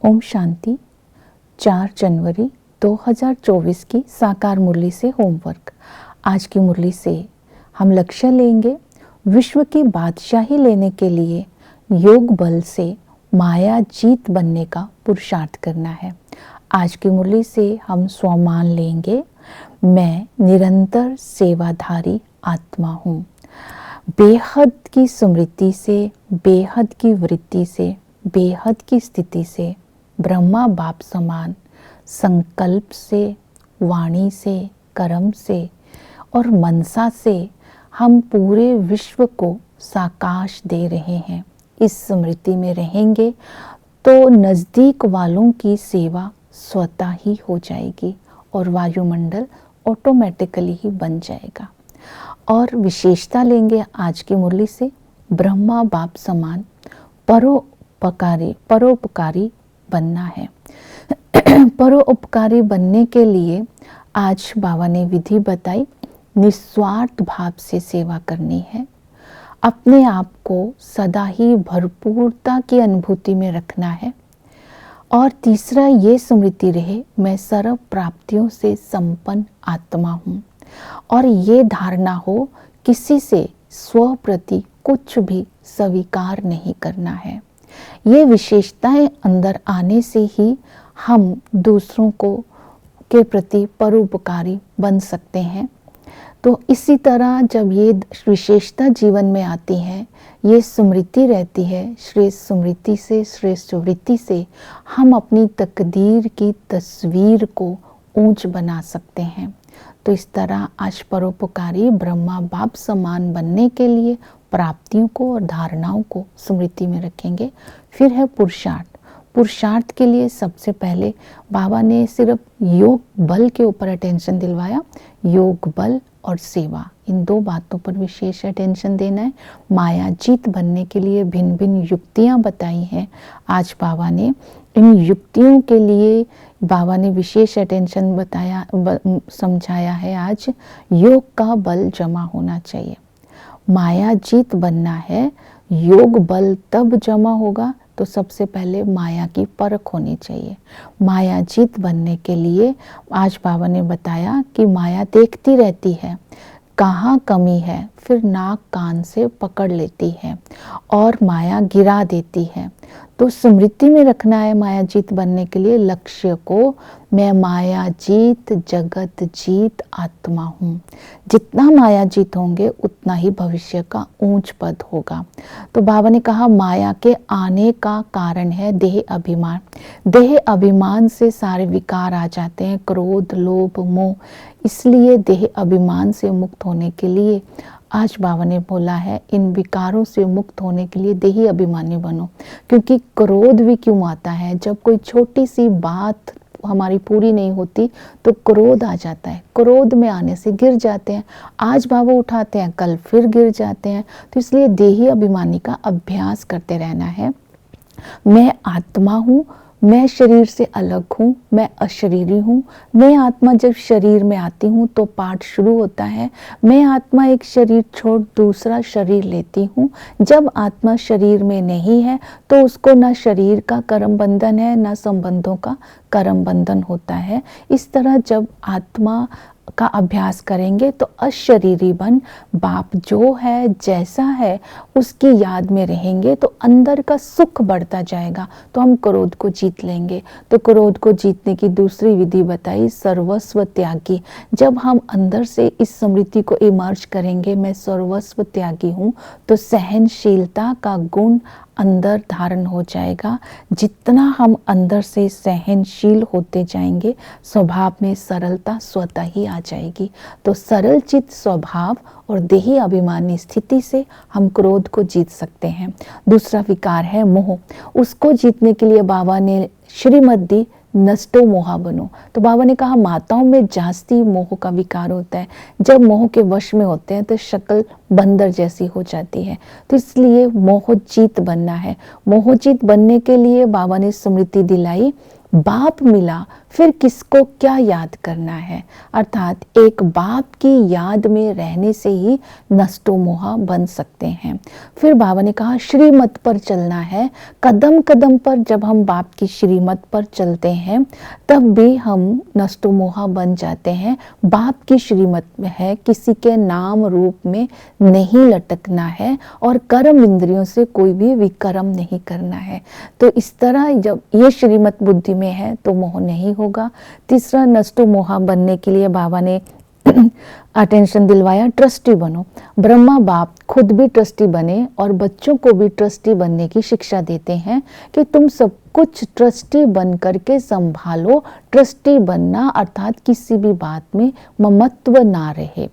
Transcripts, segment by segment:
ओम शांति। 4 जनवरी 2024 की साकार मुरली से होमवर्क। आज की मुरली से हम लक्ष्य लेंगे, विश्व की बादशाही लेने के लिए योग बल से माया जीत बनने का पुरुषार्थ करना है। आज की मुरली से हम स्वमान लेंगे, मैं निरंतर सेवाधारी आत्मा हूँ। बेहद की स्मृति से, बेहद की वृत्ति से, बेहद की स्थिति से, ब्रह्मा बाप समान संकल्प से, वाणी से, कर्म से और मनसा से हम पूरे विश्व को साकाश दे रहे हैं। इस स्मृति में रहेंगे तो नज़दीक वालों की सेवा स्वतः ही हो जाएगी और वायुमंडल ऑटोमेटिकली ही बन जाएगा। और विशेषता लेंगे आज की मुरली से, ब्रह्मा बाप समान परोपकारी बनना है। परोपकारी बनने के लिए आज बाबा ने विधि बताई, निस्वार्थ भाव से सेवा करनी है। अपने आप को सदा ही भरपूरता की अनुभूति में रखना है। और तीसरा ये स्मृति रहे, मैं सर्व प्राप्तियों से संपन्न आत्मा हूँ। और ये धारणा हो, किसी से स्व प्रति कुछ भी स्वीकार नहीं करना है। ये विशेषताएं अंदर आने से ही हम दूसरों के प्रति परोपकारी बन सकते हैं। तो इसी तरह जब ये विशेषता जीवन में आती है, ये स्मृति रहती है, श्रेष्ठ स्मृति से, श्रेष्ठ वृत्ति से हम अपनी तकदीर की तस्वीर को ऊंच बना सकते हैं। तो इस तरह आज परोपकारी ब्रह्मा बाप समान बनने के लिए प्राप्तियों को और धारणाओं को स्मृति में रखेंगे। फिर है पुरुषार्थ। पुरुषार्थ के लिए सबसे पहले बाबा ने सिर्फ योग बल के ऊपर अटेंशन दिलवाया। योग बल और सेवा, इन दो बातों पर विशेष अटेंशन देना है। माया जीत बनने के लिए भिन्न भिन्न युक्तियां बताई हैं। आज बाबा ने इन युक्तियों के लिए बाबा ने विशेष अटेंशन समझाया है। आज योग का बल जमा होना चाहिए। माया जीत बनना है, योग बल तब जमा होगा तो सबसे पहले माया की परख होनी चाहिए। माया जीत बनने के लिए आज बाबा ने बताया कि माया देखती रहती है, कहाँ कमी है, फिर नाक कान से पकड़ लेती है और माया गिरा देती है। तो स्मृति में रखना है माया जीत बनने के लिए लक्ष्य को, मैं माया जीत जगत जीत आत्मा हूँ। जितना माया जीत होंगे उतना ही भविष्य का ऊंच पद होगा। तो बाबा ने कहा माया के आने का कारण है देह अभिमान। देह अभिमान से सारे विकार आ जाते हैं, क्रोध लोभ मोह। इसलिए देह अभिमान से मुक्त होने के लिए आज बाबा ने बोला है, इन विकारों से मुक्त होने के लिए देही अभिमानी बनो। क्योंकि क्रोध भी क्यों आता है, जब कोई छोटी सी बात हमारी पूरी नहीं होती तो क्रोध आ जाता है। क्रोध में आने से गिर जाते हैं। आज बाबा उठाते हैं, कल फिर गिर जाते हैं। तो इसलिए देही अभिमानी का अभ्यास करते रहना है। मैं आत्मा हूँ, मैं शरीर से अलग हूँ, मैं अशरीरी हूँ। मैं आत्मा जब शरीर में आती हूँ तो पाठ शुरू होता है। मैं आत्मा एक शरीर छोड़ दूसरा शरीर लेती हूँ। जब आत्मा शरीर में नहीं है तो उसको ना शरीर का कर्म बंधन है, ना संबंधों का कर्म बंधन होता है। इस तरह जब आत्मा का अभ्यास करेंगे तो अशरीरी बन बाप जो है जैसा है उसकी याद में रहेंगे तो अंदर का सुख बढ़ता जाएगा। तो हम क्रोध को जीत लेंगे। तो क्रोध को जीतने की दूसरी विधि बताई, सर्वस्व त्यागी। जब हम अंदर से इस स्मृति को इमर्ज करेंगे, मैं सर्वस्व त्यागी हूँ, तो सहनशीलता का गुण अंदर धारण हो जाएगा। जितना हम अंदर से सहनशील होते जाएंगे, स्वभाव में सरलता स्वतः ही आ जाएगी। तो सरल चित्त स्वभाव और देही अभिमानी स्थिति से हम क्रोध को जीत सकते हैं। दूसरा विकार है मोह। उसको जीतने के लिए बाबा ने श्रीमत दी, नष्टो मोहा बनो। तो बाबा ने कहा माताओं में जास्ती मोह का विकार होता है। जब मोह के वश में होते हैं तो शक्ल बंदर जैसी हो जाती है। तो इसलिए मोह जीत बनना है। मोह जीत बनने के लिए बाबा ने स्मृति दिलाई, बाप मिला फिर किसको क्या याद करना है, अर्थात एक बाप की याद में रहने से ही नष्टो मोहा बन सकते हैं। फिर बाबा ने कहा श्रीमत पर चलना है। कदम कदम पर जब हम बाप की श्रीमत पर चलते हैं तब भी हम नष्टो मोहा बन जाते हैं। बाप की श्रीमत में है किसी के नाम रूप में नहीं लटकना है और कर्म इंद्रियों से कोई भी विकर्म नहीं करना है। तो इस तरह जब ये श्रीमत बुद्धि में है तो मोह नहीं होगा। तीसरा, नष्टो मोहा बनने के लिए बाबा ने अटेंशन दिलवाया, ट्रस्टी बनो। ब्रह्मा बाप खुद भी ट्रस्टी बने और बच्चों को भी ट्रस्टी बनने की शिक्षा देते हैं कि तुम सब कुछ ट्रस्टी बन करके संभालो। ट्रस्टी बनना अर्थात किसी भी बात में ममत्व ना रहे।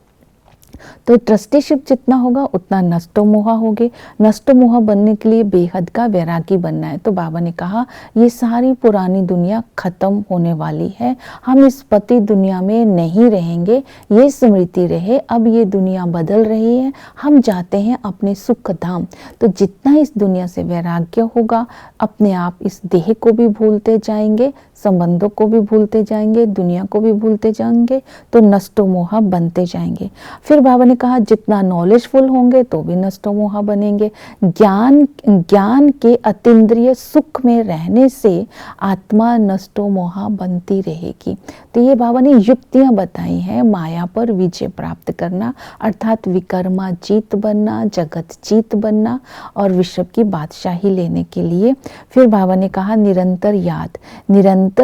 तो ट्रस्टीशिप जितना होगा उतना नष्टो मोहा होगे। नष्टो मोहा बनने के लिए बेहद का वैरागी बनना है। तो बाबा ने कहा ये सारी पुरानी दुनिया खत्म होने वाली है, हम इस पति दुनिया में नहीं रहेंगे, ये स्मृति रहे। अब ये दुनिया बदल रही है, हम जाते हैं अपने सुख धाम। तो जितना इस दुनिया से वैराग्य होगा, अपने आप इस देह को भी भूलते जाएंगे, संबंधों को भी भूलते जाएंगे, दुनिया को भी भूलते जाएंगे, तो नष्टो मोहा बनते जाएंगे। फिर बाबा ने कहा जितना नॉलेजफुल होंगे तो भी नष्टो मोहा बनेंगे। ज्ञान के अतीन्द्रिय सुख में रहने से आत्मा नष्टो मोहा बनती रहेगी। तो ये बाबा ने युक्तियां बताई हैं माया पर विजय प्राप्त करना, अर्थात विकर्मा जीत बनना, जगत जीत बनना और विश्व की बादशाही लेने के लिए। फिर बाबा ने कहा निरंतर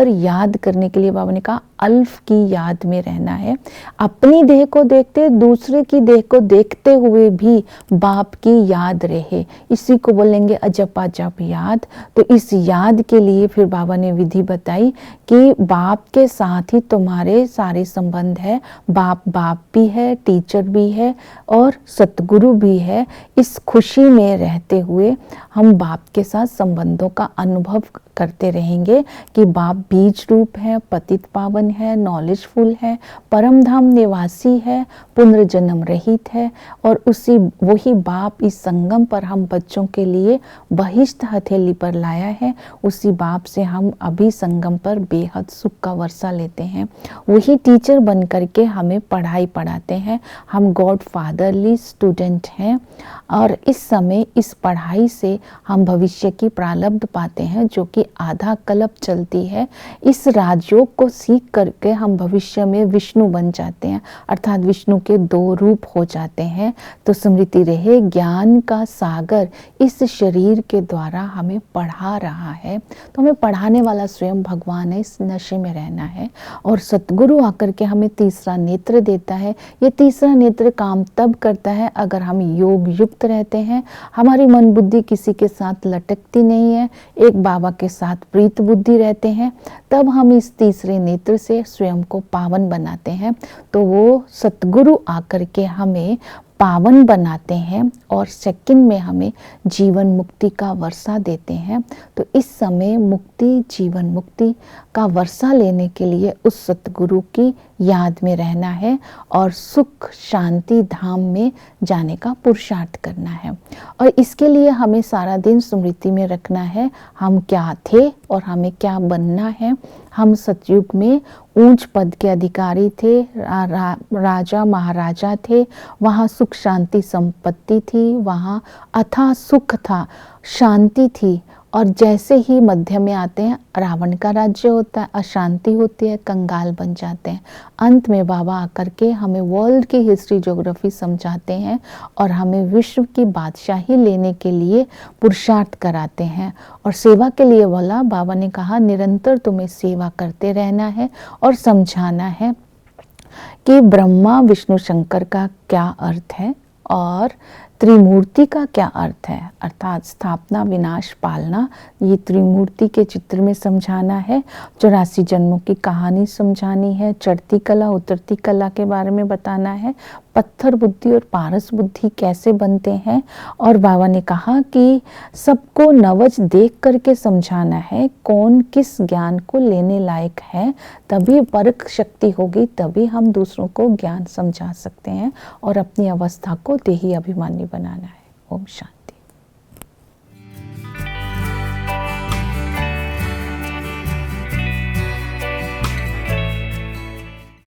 याद करने के लिए बाबा ने कहा अल्फ की याद में रहना है। अपनी देह को देखते, दूसरे की देह को देखते हुए भी बाप की याद रहे, इसी को बोलेंगे अजपा जप याद। तो इस याद के लिए फिर बाबा ने विधि बताई कि बाप के साथ ही तुम्हारे सारे संबंध है। बाप भी है, टीचर भी है और सतगुरु भी है। इस खुशी में रहते हुए हम बाप के साथ संबंधों का अनुभव करते रहेंगे कि बाप बीज रूप है, पतित पावन है, नॉलेजफुल है, परम धाम निवासी है, पुनर्जन्म रहित है और वही बाप इस संगम पर हम बच्चों के लिए बहिष्ठ हथेली पर लाया है। उसी बाप से हम अभी संगम पर बेहद सुख का वर्षा लेते हैं। वही टीचर बन करके हमें पढ़ाई पढ़ाते हैं। हम गॉड फादरली स्टूडेंट हैं और इस समय इस पढ़ाई से हम भविष्य की प्रारब्ध पाते हैं जो कि आधा कल्प चलती है। इस राजयोग को सीख करके हम भविष्य में विष्णु बन जाते हैं, अर्थात विष्णु के 2 रूप हो जाते हैं। तो स्मृति रहे ज्ञान का सागर इस शरीर के द्वारा हमें पढ़ा रहा है। तो हमें पढ़ाने वाला स्वयं भगवान है। इस नशे में रहना है और सतगुरु आकर के हमें तीसरा नेत्र देता है। ये तीसरा नेत्र काम तब करता है अगर हम योग युक्त रहते हैं, हमारी मन बुद्धि किसी के साथ लटकती नहीं है, एक बाबा के साथ प्रीत बुद्धि रहते हैं, तब हम इस तीसरे नेत्र से स्वयं को पावन बनाते हैं। तो वो सतगुरु आकर के हमें पावन बनाते हैं और सेकंड में हमें जीवन मुक्ति का वर्षा देते हैं। तो इस समय मुक्ति, जीवन मुक्ति का वर्षा लेने के लिए उस सतगुरु की याद में रहना है और सुख शांति धाम में जाने का पुरुषार्थ करना है। और इसके लिए हमें सारा दिन स्मृति में रखना है हम क्या थे और हमें क्या बनना है। हम सतयुग में ऊंच पद के अधिकारी थे, राजा महाराजा थे, वहाँ सुख शांति संपत्ति थी, वहाँ अथाह सुख था, शांति थी। और जैसे ही मध्य में आते हैं रावण का राज्य होता है, अशांति होती है, कंगाल बन जाते हैं। अंत में बाबा आकर के हमें वर्ल्ड की हिस्ट्री ज्योग्राफी समझाते हैं और हमें विश्व की बादशाही लेने के लिए पुरुषार्थ कराते हैं। और सेवा के लिए बोला, बाबा ने कहा निरंतर तुम्हें सेवा करते रहना है और समझाना है कि ब्रह्मा विष्णु शंकर का क्या अर्थ है और त्रिमूर्ति का क्या अर्थ है, अर्थात स्थापना विनाश पालना। ये त्रिमूर्ति के चित्र में समझाना है। 84 जन्मों की कहानी समझानी है। चढ़ती कला उतरती कला के बारे में बताना है। पत्थर बुद्धि और पारस बुद्धि कैसे बनते हैं। और बाबा ने कहा कि सबको नवज देख करके समझाना है कौन किस ज्ञान को लेने लायक है। तभी परख शक्ति होगी, तभी हम दूसरों को ज्ञान समझा सकते हैं और अपनी अवस्था को देही अभिमानी बनाना है। ओम शांति।